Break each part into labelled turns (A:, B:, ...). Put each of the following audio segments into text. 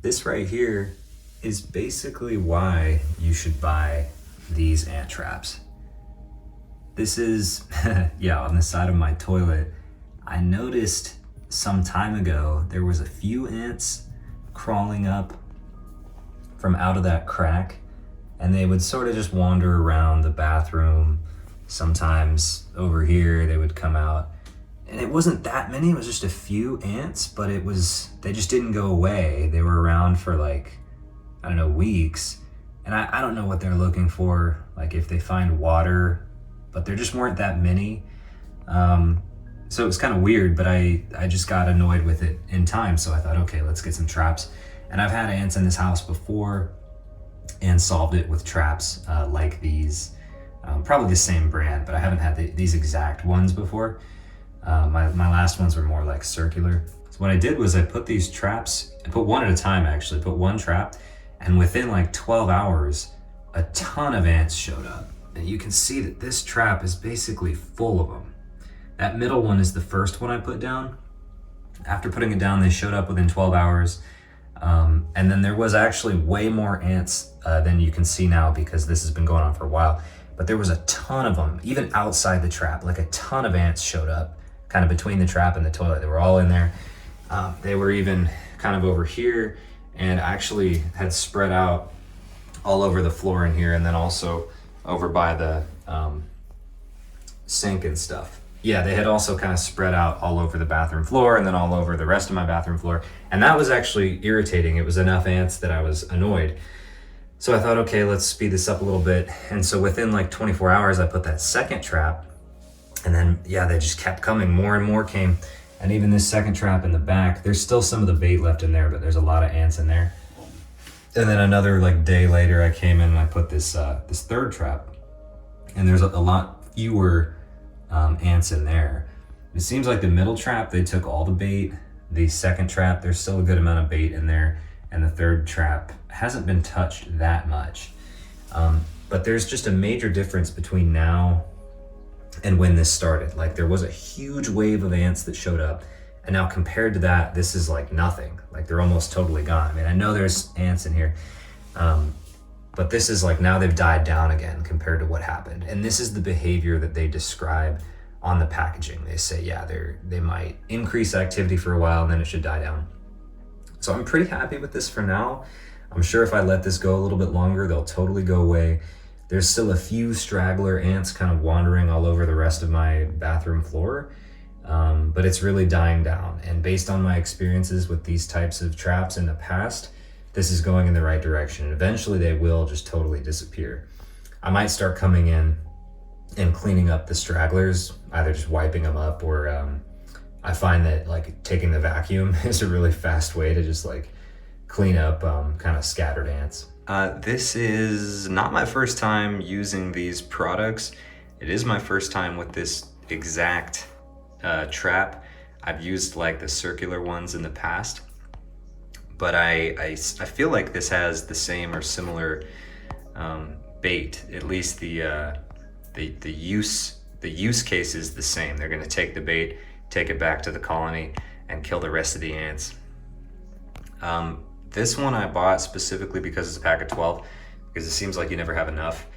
A: This right here is basically why you should buy these ant traps. This is, yeah, on the side of my toilet. I noticed some time ago there was a few ants crawling up from out of that crack, and they would sort of just wander around the bathroom. Sometimes over here they would come out, and it wasn't that many, it was just a few ants, but they just didn't go away. They were around for like, I don't know, weeks, and I don't know what they're looking for, like if they find water, but there just weren't that many. So it was kind of weird, but I just got annoyed with it in time, so I thought, okay, let's get some traps. And I've had ants in this house before and solved it with traps like these. Probably the same brand, but I haven't had these exact ones before. My last ones were more like circular. So what I did was I put these traps, I put one at a time actually, put one trap, and within like 12 hours, a ton of ants showed up. And you can see that this trap is basically full of them. That middle one is the first one I put down. After putting it down, they showed up within 12 hours. And then there was actually way more ants than you can see now because this has been going on for a while. But there was a ton of them, even outside the trap, like a ton of ants showed up kind of between the trap and the toilet. They were all in there. They were even kind of over here and actually had spread out all over the floor in here, and then also over by the sink and stuff. Yeah, they had also kind of spread out all over the bathroom floor and then all over the rest of my bathroom floor. And that was actually irritating. It was enough ants that I was annoyed. So I thought, okay, let's speed this up a little bit. And so within like 24 hours, I put that second trap, and then, yeah, they just kept coming. More and more came. And even this second trap in the back, there's still some of the bait left in there, but there's a lot of ants in there. And then another like day later, I came in and I put this third trap, and there's a lot fewer ants in there. It seems like the middle trap, they took all the bait. The second trap, there's still a good amount of bait in there. And the third trap hasn't been touched that much. But there's just a major difference between now and when this started. Like there was a huge wave of ants that showed up. And now compared to that, this is like nothing. Like they're almost totally gone. I mean, I know there's ants in here, but this is like now they've died down again compared to what happened. And this is the behavior that they describe on the packaging. They say, yeah, they might increase activity for a while and then it should die down. So I'm pretty happy with this for now. I'm sure if I let this go a little bit longer, they'll totally go away. There's still a few straggler ants kind of wandering all over the rest of my bathroom floor, but it's really dying down. And based on my experiences with these types of traps in the past, this is going in the right direction. And eventually they will just totally disappear. I might start coming in and cleaning up the stragglers, either just wiping them up or I find that like taking the vacuum is a really fast way to just like clean up kind of scattered ants. This is not my first time using these products. It is my first time with this exact trap. I've used like the circular ones in the past, but I feel like this has the same or similar bait. At least the use case is the same. They're gonna take the bait, take it back to the colony, and kill the rest of the ants. This one I bought specifically because it's a pack of 12, because it seems like you never have enough.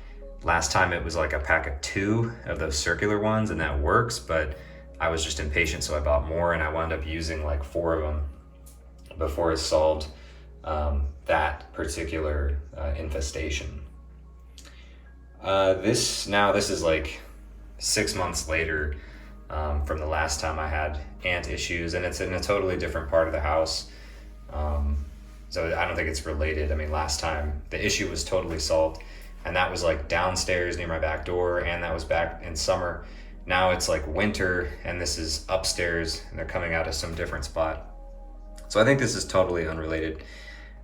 A: Last time it was like a pack of 2 of those circular ones, and that works, but I was just impatient, so I bought more, and I wound up using like 4 of them before it solved that particular infestation. This is like 6 months later from the last time I had ant issues, and it's in a totally different part of the house. So I don't think it's related. I mean, last time the issue was totally solved, and that was like downstairs near my back door, and that was back in summer. Now it's like winter, and this is upstairs, and they're coming out of some different spot. So I think this is totally unrelated.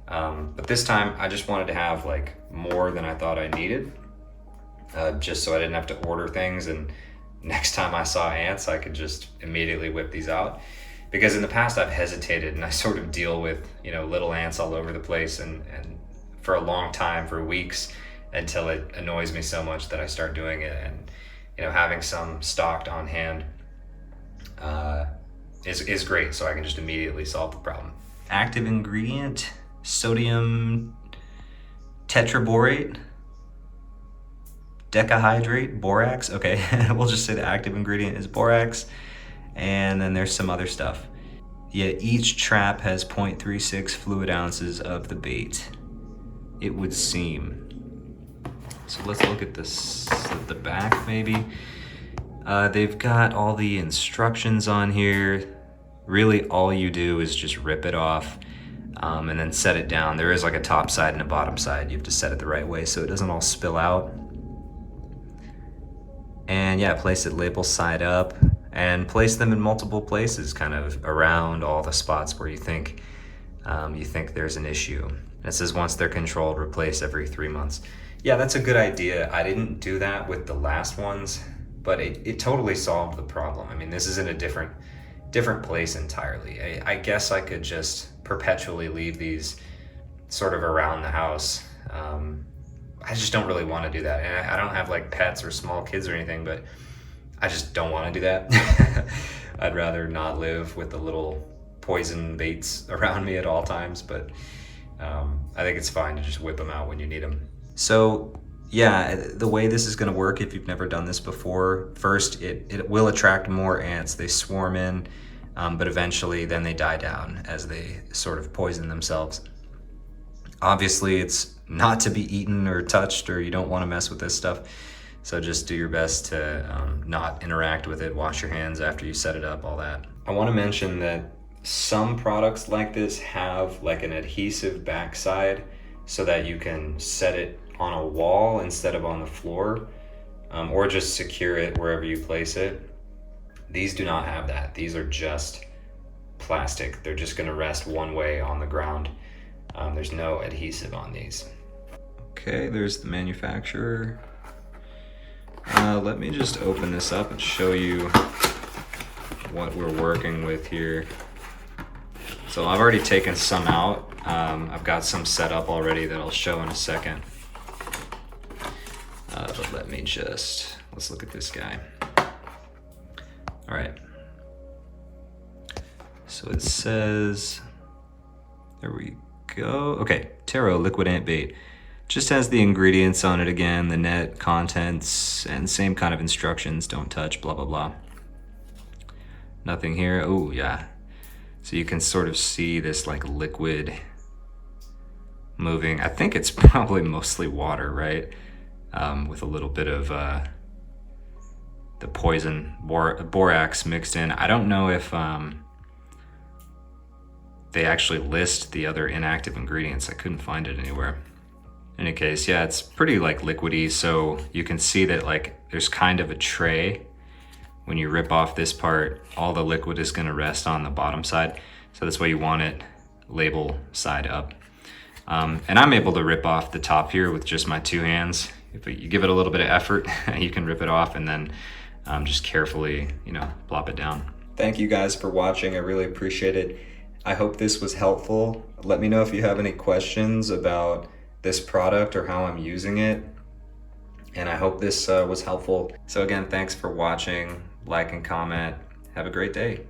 A: But this time I just wanted to have like more than I thought I needed, just so I didn't have to order things, and next time I saw ants, I could just immediately whip these out. Because in the past I've hesitated, and I sort of deal with, little ants all over the place, and for a long time, for weeks, until it annoys me so much that I start doing it. And having some stocked on hand is great, so I can just immediately solve the problem. Active ingredient sodium tetraborate, decahydrate, borax. Okay, we'll just say the active ingredient is borax, and then there's some other stuff. Yeah, each trap has 0.36 fluid ounces of the bait, it would seem. So let's look at this at the back maybe. They've got all the instructions on here. Really all you do is just rip it off and then set it down. There is like a top side and a bottom side. You have to set it the right way so it doesn't all spill out. And yeah, place it label side up and place them in multiple places, kind of around all the spots where you think there's an issue. And it says once they're controlled, replace every 3 months. Yeah, that's a good idea. I didn't do that with the last ones, but it totally solved the problem. I mean, this is in a different place entirely. I guess I could just perpetually leave these sort of around the house. I just don't really want to do that. And I don't have like pets or small kids or anything, but I just don't want to do that. I'd rather not live with the little poison baits around me at all times, but I think it's fine to just whip them out when you need them. So yeah, the way this is going to work, if you've never done this before, first it will attract more ants. They swarm in, but eventually then they die down as they sort of poison themselves. Obviously it's not to be eaten or touched, or you don't want to mess with this stuff. So just do your best to not interact with it. Wash your hands after you set it up, all that. I want to mention that some products like this have like an adhesive backside so that you can set it on a wall instead of on the floor, or just secure it wherever you place it. These do not have that. These are just plastic. They're just going to rest one way on the ground. There's no adhesive on these. Okay, there's the manufacturer. Let me just open this up and show you what we're working with here. So I've already taken some out. I've got some set up already that I'll show in a second. But let's look at this guy. All right. So it says, there we go. Okay, TERRO liquid ant bait. Just has the ingredients on it again, the net, contents, and same kind of instructions. Don't touch, blah, blah, blah. Nothing here. Oh, yeah. So you can sort of see this like liquid moving. I think it's probably mostly water, right? With a little bit of the poison borax mixed in. I don't know if they actually list the other inactive ingredients. I couldn't find it anywhere. In any case, yeah, it's pretty like liquidy, so you can see that like there's kind of a tray. When you rip off this part, all the liquid is going to rest on the bottom side. So that's why you want it label side up. And I'm able to rip off the top here with just my 2 hands. If you give it a little bit of effort, you can rip it off and then just carefully, plop it down. Thank you guys for watching. I really appreciate it. I hope this was helpful. Let me know if you have any questions about this product or how I'm using it. And I hope this was helpful. So again, thanks for watching. Like and comment. Have a great day.